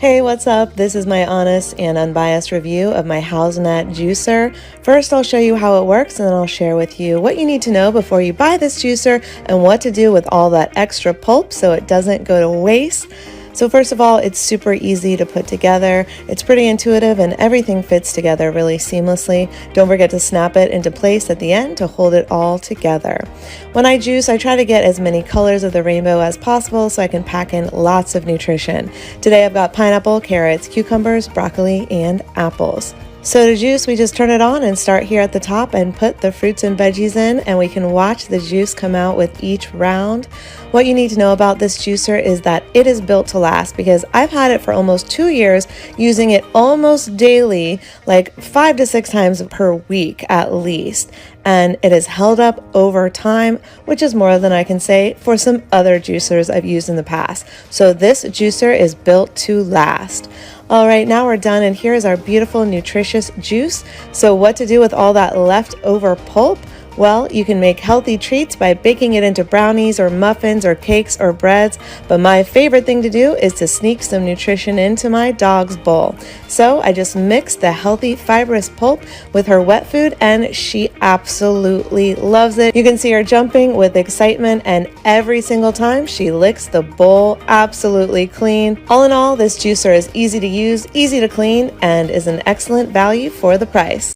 Hey, what's up? This is my honest and unbiased review of my HOUSNAT juicer. First, I'll show you how it works, and then I'll share with you what you need to know before you buy this juicer and what to do with all that extra pulp so it doesn't go to waste. So first of all, it's super easy to put together. It's pretty intuitive and everything fits together really seamlessly. Don't forget to snap it into place at the end to hold it all together. When I juice, I try to get as many colors of the rainbow as possible so I can pack in lots of nutrition. Today I've got pineapple, carrots, cucumbers, broccoli, and apples. So to juice, we just turn it on and start here at the top and put the fruits and veggies in, and we can watch the juice come out with each round. What you need to know about this juicer is that it is built to last, because I've had it for almost 2 years, using it almost daily, like 5 to 6 times per week at least. And it has held up over time, which is more than I can say for some other juicers I've used in the past. So this juicer is built to last. All right, now we're done, and here's our beautiful, nutritious juice. So what to do with all that leftover pulp? Well, you can make healthy treats by baking it into brownies or muffins or cakes or breads, but my favorite thing to do is to sneak some nutrition into my dog's bowl. So I just mix the healthy, fibrous pulp with her wet food, and she absolutely loves it. You can see her jumping with excitement, and every single time she licks the bowl absolutely clean. All in all, this juicer is easy to use, easy to clean, and is an excellent value for the price.